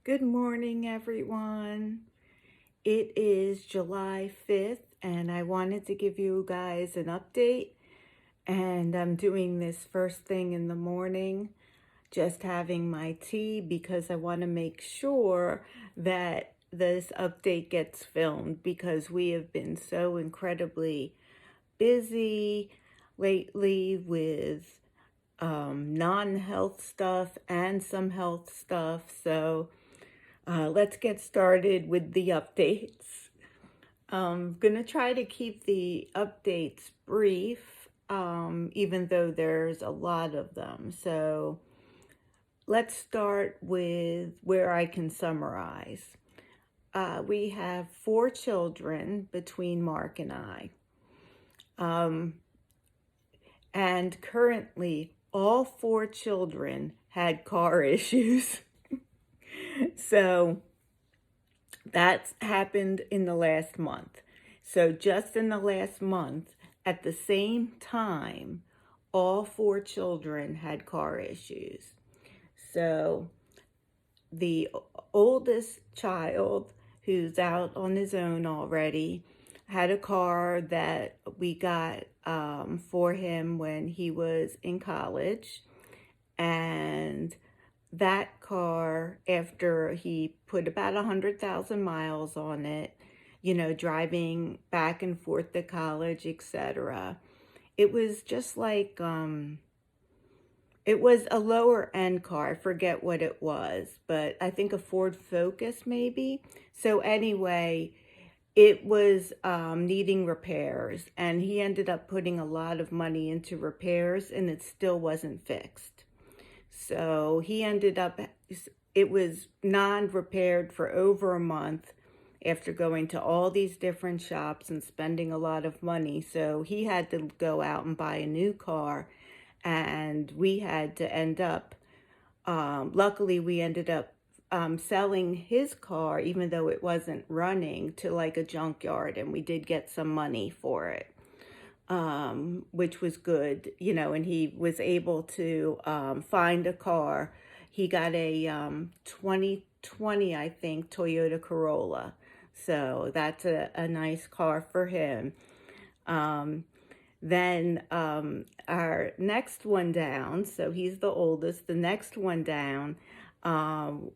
Good morning, everyone. It is July 5th, and I wanted to give you guys an update. And I'm doing this first thing in the morning, just having my tea because I want to make sure that this update gets filmed because we have been so incredibly busy lately with non-health stuff and some health stuff. So let's get started with the updates. I'm going to try to keep the updates brief, even though there's a lot of them. So let's start with where I can summarize. We have 4 children between Mark and I. And currently, all 4 children had car issues. So that's happened in the last month. So just in the last month, at the same time, all 4 children had car issues. So the oldest child, who's out on his own already, had a car that we got for him when he was in college. And that car, after he put about 100,000 miles on it, driving back and forth to college, etc., it was just like, it was a lower end car. I forget what it was, but I think a Ford Focus maybe. So anyway, it was needing repairs, and he ended up putting a lot of money into repairs, and it still wasn't fixed. So he ended up, it was non-repaired for over a month after going to all these different shops and spending a lot of money. So he had to go out and buy a new car, and we had to end up, luckily we ended up selling his car, even though it wasn't running, to like a junkyard, and we did get some money for it. Which was good, and he was able to find a car. He got a 2020, I think, Toyota Corolla. So that's a nice car for him. Then our next one down, so he's the oldest, the next one down,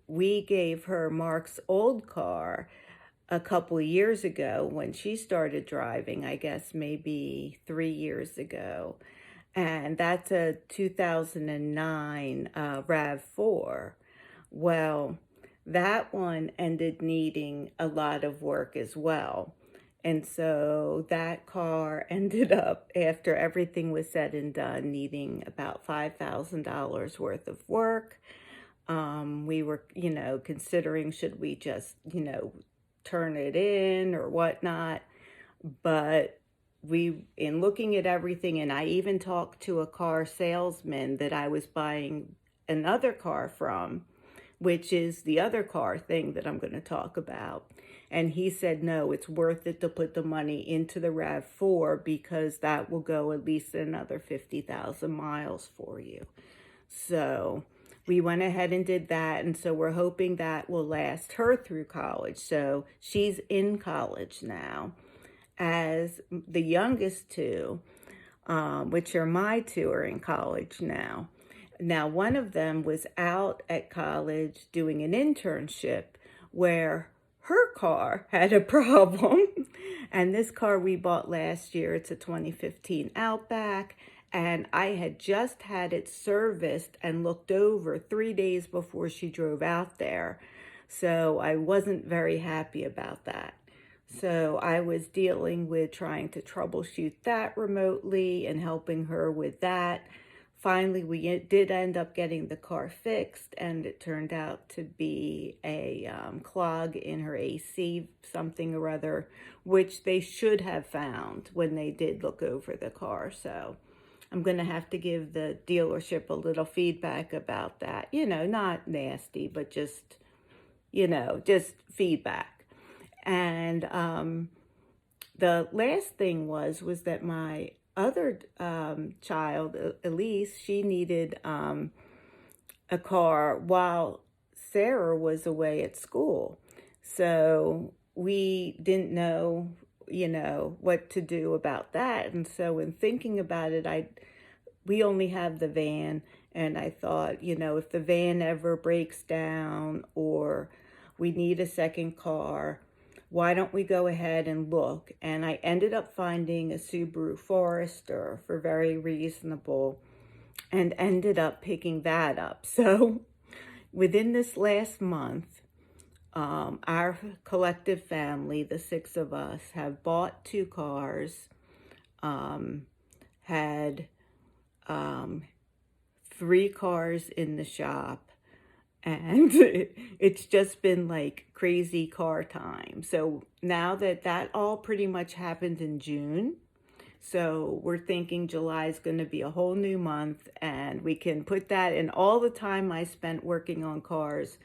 we gave her Mark's old car a couple of years ago when she started driving, I guess maybe 3 years ago. And that's a 2009 RAV4. Well, that one ended needing a lot of work as well. And so that car ended up, after everything was said and done, needing about $5,000 worth of work. We were, considering should we just, turn it in or whatnot. But in looking at everything, and I even talked to a car salesman that I was buying another car from, which is the other car thing that I'm going to talk about. And he said, no, it's worth it to put the money into the RAV4 because that will go at least another 50,000 miles for you. So we went ahead and did that. And so we're hoping that will last her through college. So she's in college now. As the youngest two, which are my two, are in college now. Now, one of them was out at college doing an internship where her car had a problem. And this car we bought last year, it's a 2015 Outback. And I had just had it serviced and looked over 3 days before she drove out there. So I wasn't very happy about that. So I was dealing with trying to troubleshoot that remotely and helping her with that. Finally, we did end up getting the car fixed, and it turned out to be a clog in her AC, something or other, which they should have found when they did look over the car. So I'm going to have to give the dealership a little feedback about that. Not nasty, but just, just feedback. And the last thing was that my other child, Elise, she needed a car while Sarah was away at school. So we didn't know, what to do about that. And so in thinking about it, we only have the van, and I thought, if the van ever breaks down or we need a second car, why don't we go ahead and look? And I ended up finding a Subaru Forester for very reasonable and ended up picking that up. So within this last month, our collective family, the six of us, have bought two cars, had um, three cars in the shop, and it's just been like crazy car time. So now that all pretty much happened in June, so we're thinking July is going to be a whole new month, and we can put that in all the time I spent working on cars.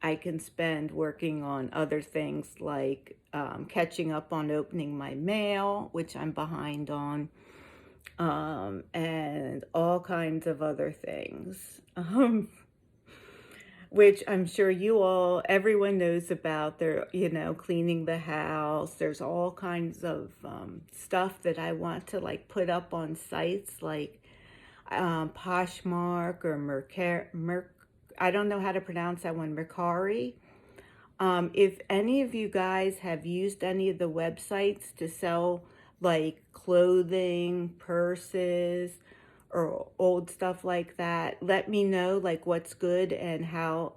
I can spend working on other things like catching up on opening my mail, which I'm behind on, and all kinds of other things, which I'm sure everyone knows about. They're, cleaning the house. There's all kinds of stuff that I want to like put up on sites like Poshmark or I don't know how to pronounce that one, Mercari. If any of you guys have used any of the websites to sell like clothing, purses, or old stuff like that, let me know like what's good and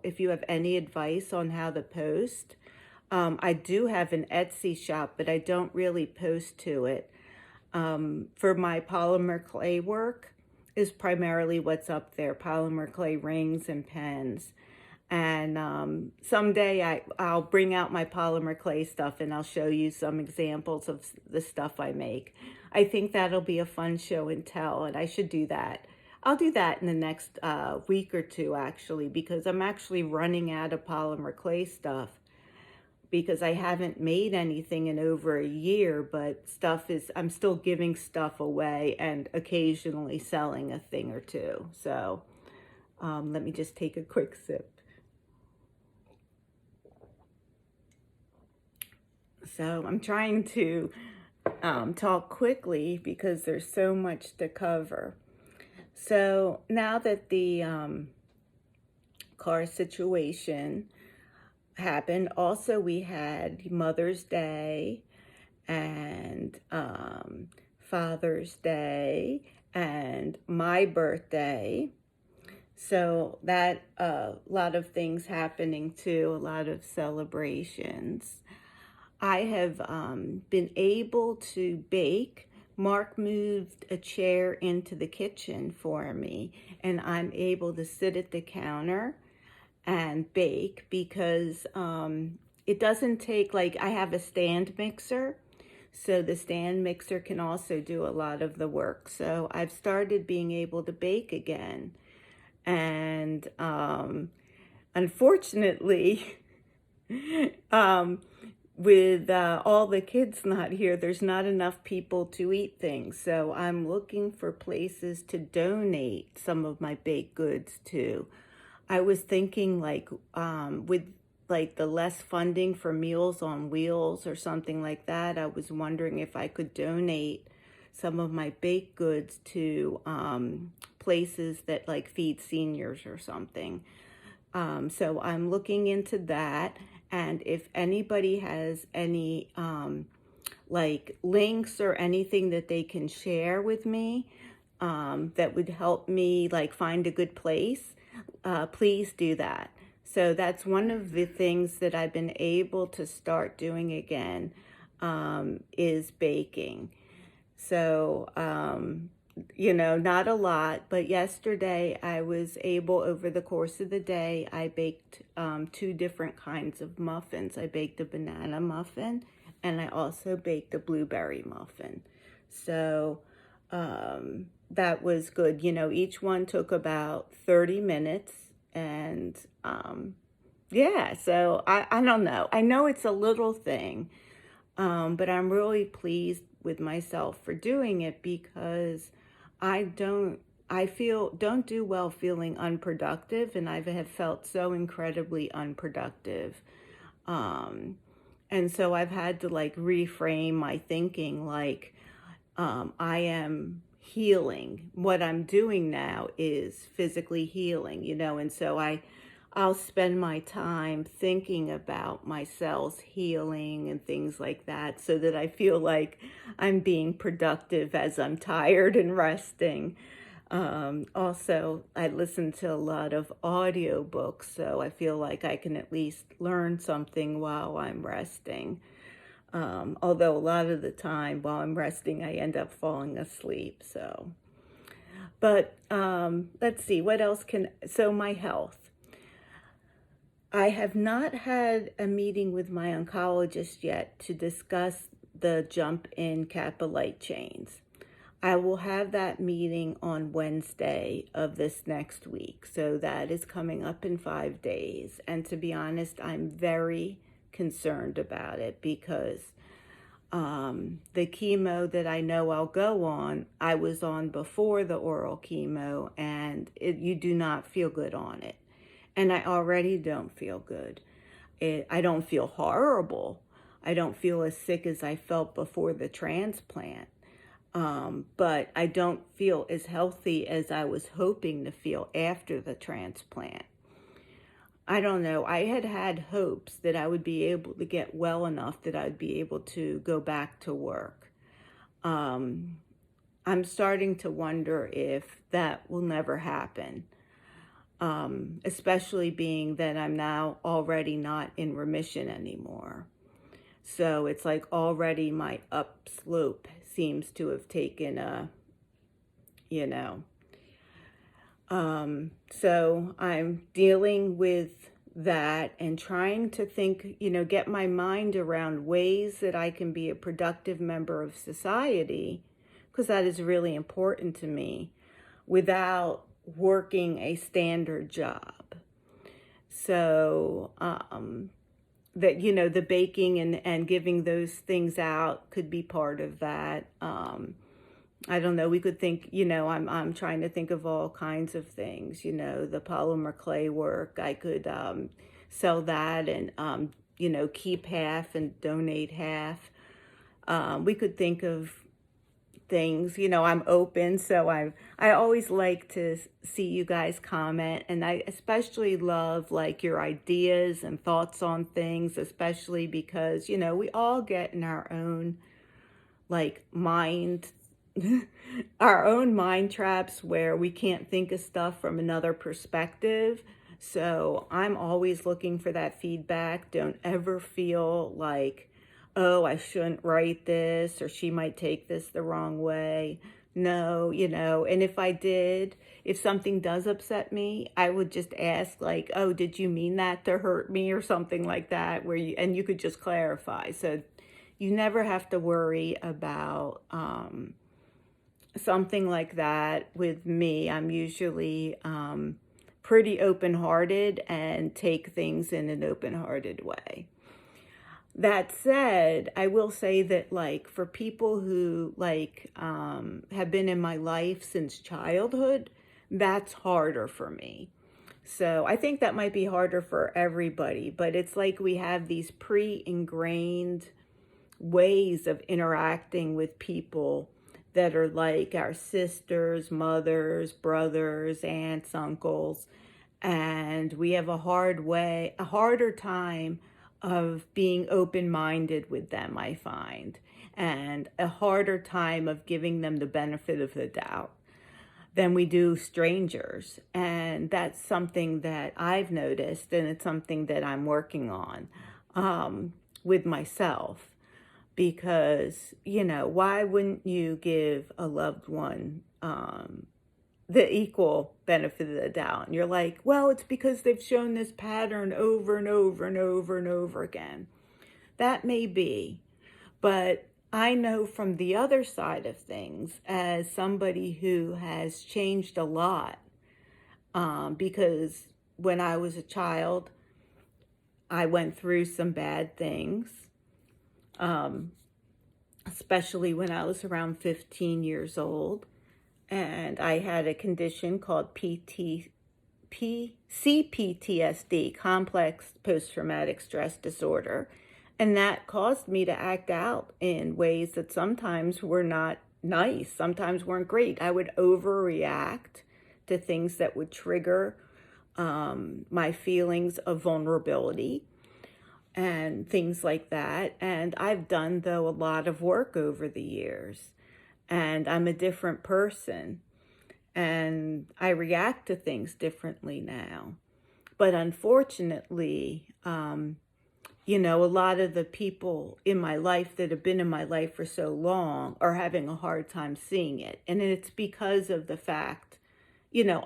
if you have any advice on how to post. I do have an Etsy shop, but I don't really post to it. For my polymer clay work is primarily what's up there, polymer clay rings and pens. And someday I'll bring out my polymer clay stuff and I'll show you some examples of the stuff I make. I think that'll be a fun show and tell, and I should do that. I'll do that in the next week or two, actually, because I'm actually running out of polymer clay stuff because I haven't made anything in over a year, but I'm still giving stuff away and occasionally selling a thing or two. So let me just take a quick sip. So I'm trying to talk quickly because there's so much to cover. So now that the car situation happened, also we had Mother's Day and Father's Day and my birthday. So that a lot of things happening too, a lot of celebrations. I have been able to bake. Mark moved a chair into the kitchen for me, and I'm able to sit at the counter and bake because it doesn't take, like, I have a stand mixer, so the stand mixer can also do a lot of the work. So I've started being able to bake again. And unfortunately, with all the kids not here, there's not enough people to eat things. So I'm looking for places to donate some of my baked goods to. I was thinking like with like the less funding for Meals on Wheels or something like that, I was wondering if I could donate some of my baked goods to places that like feed seniors or something. So I'm looking into that. And if anybody has any like links or anything that they can share with me that would help me like find a good place, please do that. So that's one of the things that I've been able to start doing again, is baking. So, not a lot, but yesterday I was able, over the course of the day, I baked two different kinds of muffins. I baked a banana muffin and I also baked a blueberry muffin. So that was good. Each one took about 30 minutes. And yeah, so I don't know. I know it's a little thing, but I'm really pleased with myself for doing it because I don't don't do well feeling unproductive, and I have felt so incredibly unproductive. Um, and so I've had to like reframe my thinking, like, I am healing. What I'm doing now is physically healing, and so I'll spend my time thinking about my cells healing and things like that so that I feel like I'm being productive as I'm tired and resting. Also, I listen to a lot of audiobooks, so I feel like I can at least learn something while I'm resting. Although a lot of the time while I'm resting, I end up falling asleep. But let's see, what else so my health. I have not had a meeting with my oncologist yet to discuss the jump in kappa light chains. I will have that meeting on Wednesday of this next week. So that is coming up in 5 days. And to be honest, I'm very concerned about it because the chemo that I know I'll go on, I was on before the oral chemo, and you do not feel good on it. And I already don't feel good. I don't feel horrible. I don't feel as sick as I felt before the transplant. But I don't feel as healthy as I was hoping to feel after the transplant. I don't know. I had hopes that I would be able to get well enough that I'd be able to go back to work. I'm starting to wonder if that will never happen, especially being that I'm now already not in remission anymore. So it's like already my upslope seems to have taken a, you know, so I'm dealing with that and trying to think, get my mind around ways that I can be a productive member of society, because that is really important to me, without working a standard job. So, that, the baking and giving those things out could be part of that. I don't know, we could think, I'm trying to think of all kinds of things, the polymer clay work. I could sell that and, keep half and donate half. We could think of things, I'm open. So I always like to see you guys comment, and I especially love like your ideas and thoughts on things, especially because, we all get in our own like mind our own mind traps where we can't think of stuff from another perspective. So I'm always looking for that feedback. Don't ever feel like, oh, I shouldn't write this, or she might take this the wrong way. No, and if something does upset me, I would just ask like, oh, did you mean that to hurt me or something like that, and you could just clarify. So you never have to worry about, something like that with me. I'm usually pretty open-hearted and take things in an open-hearted way. That said, I will say that like for people who like have been in my life since childhood, that's harder for me. So I think that might be harder for everybody, but it's like we have these pre-ingrained ways of interacting with people that are like our sisters, mothers, brothers, aunts, uncles, and we have a harder time of being open-minded with them, I find, and a harder time of giving them the benefit of the doubt than we do strangers. And that's something that I've noticed, and it's something that I'm working on with myself. Because, why wouldn't you give a loved one the equal benefit of the doubt? And you're like, well, it's because they've shown this pattern over and over and over and over again. That may be, but I know from the other side of things, as somebody who has changed a lot, because when I was a child, I went through some bad things. Especially when I was around 15 years old. and I had a condition called CPTSD, complex post-traumatic stress disorder, and that caused me to act out in ways that sometimes were not nice, sometimes weren't great. I would overreact to things that would trigger my feelings of vulnerability and things like that. And I've done, though, a lot of work over the years, and I'm a different person, and I react to things differently now. But unfortunately, a lot of the people in my life that have been in my life for so long are having a hard time seeing it. And it's because of the fact,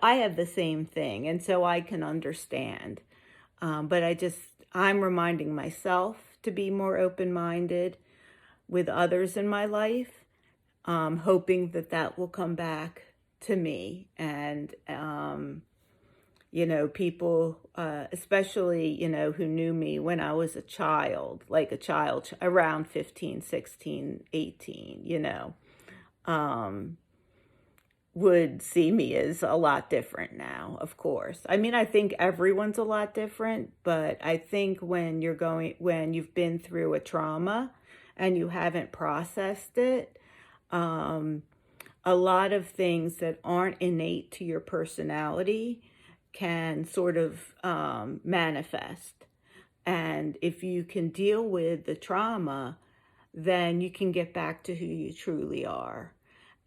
I have the same thing, and so I can understand. But I'm reminding myself to be more open-minded with others in my life, hoping that will come back to me. And, people, especially, who knew me when I was a child, like a child around 15, 16, 18, would see me as a lot different now, of course. I mean, I think everyone's a lot different, but I think when you've been through a trauma and you haven't processed it, a lot of things that aren't innate to your personality can sort of manifest. And if you can deal with the trauma, then you can get back to who you truly are.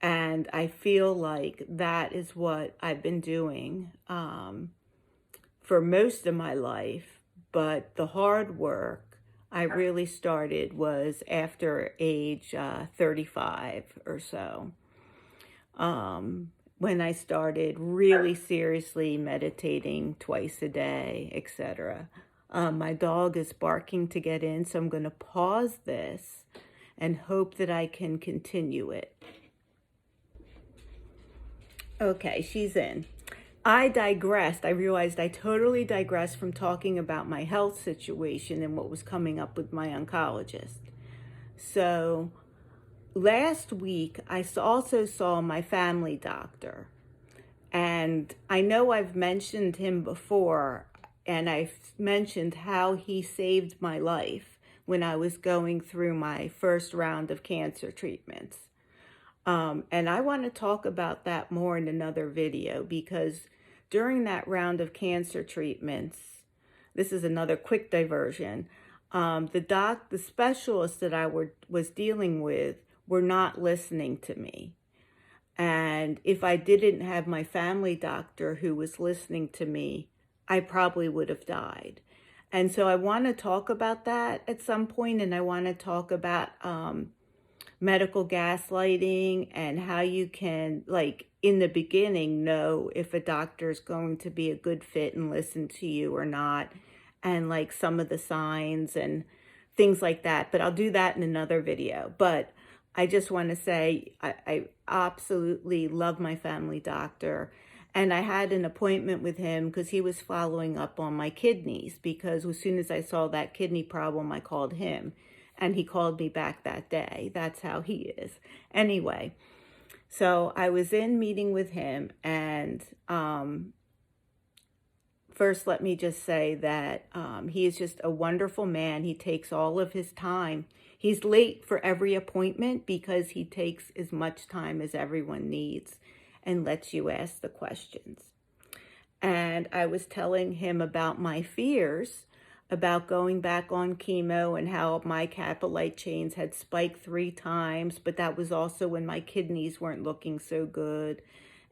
And I feel like that is what I've been doing for most of my life. But the hard work I really started was after age 35 or so, when I started really seriously meditating twice a day, etc. My dog is barking to get in, so I'm going to pause this and hope that I can continue it. Okay, she's in. I digressed. I realized I totally digressed from talking about my health situation and what was coming up with my oncologist. So last week, I also saw my family doctor. And I know I've mentioned him before, and I've mentioned how he saved my life when I was going through my first round of cancer treatments. And I want to talk about that more in another video, because during that round of cancer treatments, this is another quick diversion, the specialists that I was dealing with were not listening to me. And if I didn't have my family doctor who was listening to me, I probably would have died. And so I want to talk about that at some point, and I want to talk about medical gaslighting and how you can, like, in the beginning, know if a doctor is going to be a good fit and listen to you or not, and like some of the signs and things like that. But I'll do that in another video. But I just want to say I absolutely love my family doctor. And I had an appointment with him because he was following up on my kidneys, because as soon as I saw that kidney problem, I called him. And he called me back that day. That's how he is. Anyway, so I was in meeting with him, and first let me just say that he is just a wonderful man. He takes all of his time. He's late for every appointment because he takes as much time as everyone needs and lets you ask the questions. And I was telling him about my fears about going back on chemo and how my kappa light chains had spiked 3 times, but that was also when my kidneys weren't looking so good.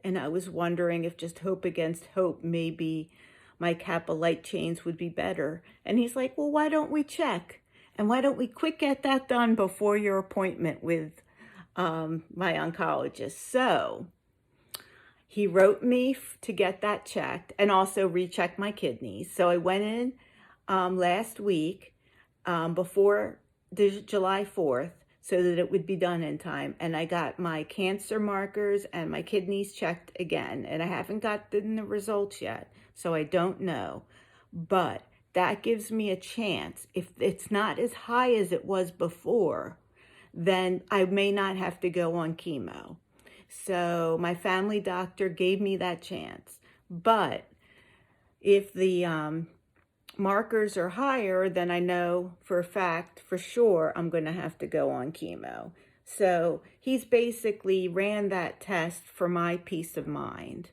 And I was wondering if just hope against hope, maybe my kappa light chains would be better. And he's like, well, why don't we check? And why don't we quick get that done before your appointment with my oncologist? So he wrote me to get that checked and also recheck my kidneys. So I went in last week before July 4th so that it would be done in time. And I got my cancer markers and my kidneys checked again. And I haven't gotten the results yet, so I don't know. But that gives me a chance. If it's not as high as it was before, then I may not have to go on chemo. So my family doctor gave me that chance. But if the markers are higher, then I know for a fact, for sure, I'm going to have to go on chemo. So he's basically ran that test for my peace of mind,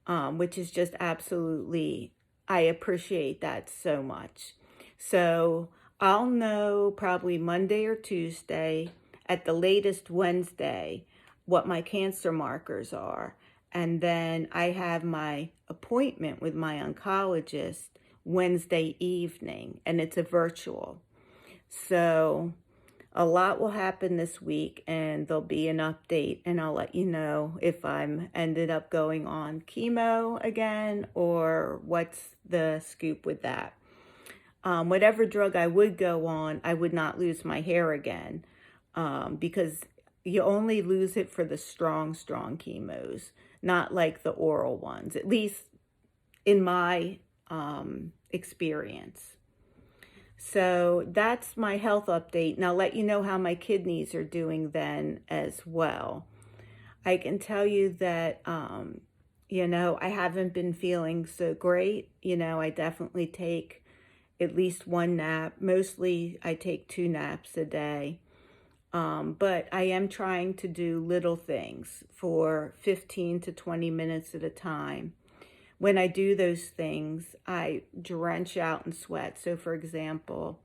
which is just absolutely, I appreciate that so much. So I'll know probably Monday or Tuesday, at the latest Wednesday, what my cancer markers are. And then I have my appointment with my oncologist Wednesday evening, and it's a virtual. So a lot will happen this week, and there'll be an update, and I'll let you know if I'm ended up going on chemo again or what's the scoop with that. Whatever drug I would go on, I would not lose my hair again, because you only lose it for the strong chemos, not like the oral ones, at least in my experience. So that's my health update. And I'll let you know how my kidneys are doing then as well. I can tell you that, I haven't been feeling so great. I definitely take at least one nap. Mostly I take 2 naps a day. But I am trying to do little things for 15 to 20 minutes at a time. When I do those things, I drench out in sweat. So for example,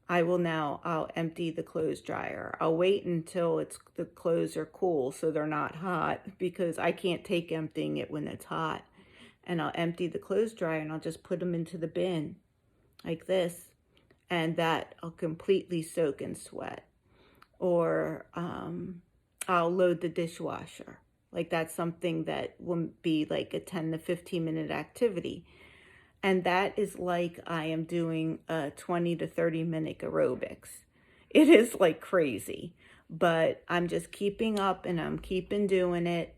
I'll empty the clothes dryer. I'll wait until the clothes are cool so they're not hot, because I can't take emptying it when it's hot. And I'll empty the clothes dryer and I'll just put them into the bin like this. And that I'll completely soak in sweat. Or I'll load the dishwasher. Like that's something that will be like a 10 to 15 minute activity. And that is like I am doing a 20 to 30 minute aerobics. It is like crazy, but I'm just keeping up and I'm keeping doing it.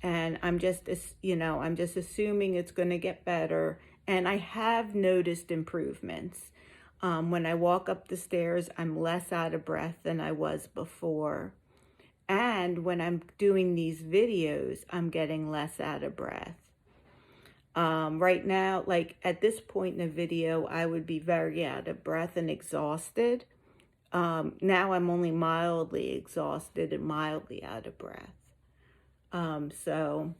And I'm just assuming it's going to get better. And I have noticed improvements. When I walk up the stairs, I'm less out of breath than I was before. And when I'm doing these videos, I'm getting less out of breath. Right now, like at this point in the video, I would be very out of breath and exhausted. Now I'm only mildly exhausted and mildly out of breath. So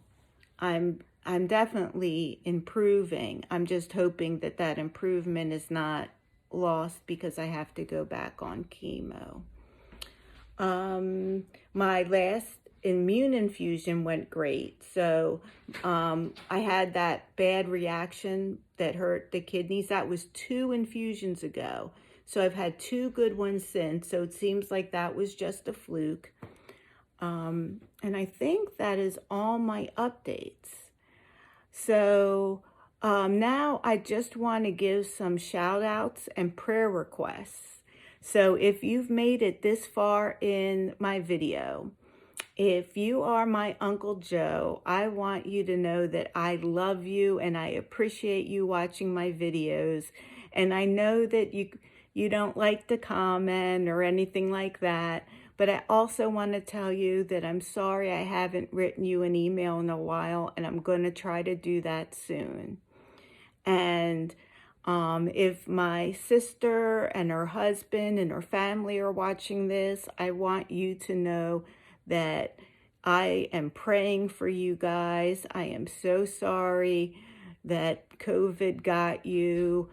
I'm definitely improving. I'm just hoping that that improvement is not lost because I have to go back on chemo. My last immune infusion went great. So I had that bad reaction that hurt the kidneys. That was 2 infusions ago. So I've had 2 good ones since. So it seems like that was just a fluke. And I think that is all my updates. So now I just want to give some shout outs and prayer requests. So if you've made it this far in my video, if you are my Uncle Joe, I want you to know that I love you and I appreciate you watching my videos. And I know that you don't like to comment or anything like that, but I also want to tell you that I'm sorry I haven't written you an email in a while, and I'm going to try to do that soon. And if my sister and her husband and her family are watching this, I want you to know that I am praying for you guys. I am so sorry that COVID got you.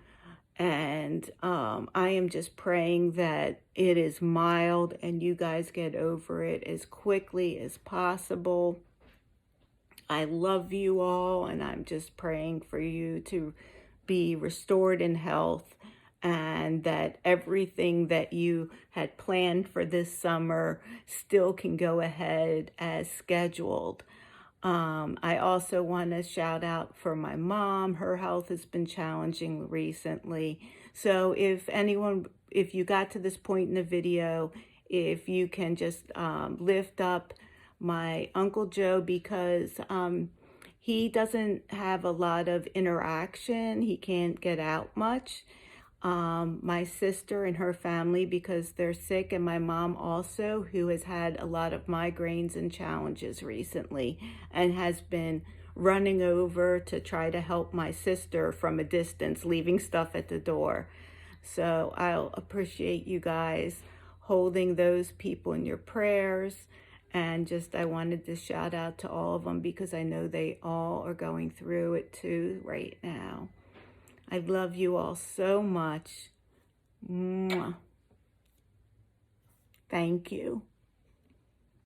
And I am just praying that it is mild and you guys get over it as quickly as possible. I love you all, and I'm just praying for you to be restored in health, and that everything that you had planned for this summer still can go ahead as scheduled. I also want to shout out for my mom. Her health has been challenging recently. So if you got to this point in the video, if you can just lift up my Uncle Joe, because he doesn't have a lot of interaction. He can't get out much. my sister and her family because they're sick, and my mom also, who has had a lot of migraines and challenges recently and has been running over to try to help my sister from a distance, leaving stuff at the door. So I'll appreciate you guys holding those people in your prayers. And just, I wanted to shout out to all of them because I know they all are going through it too right now. I love you all so much. Mwah. Thank you.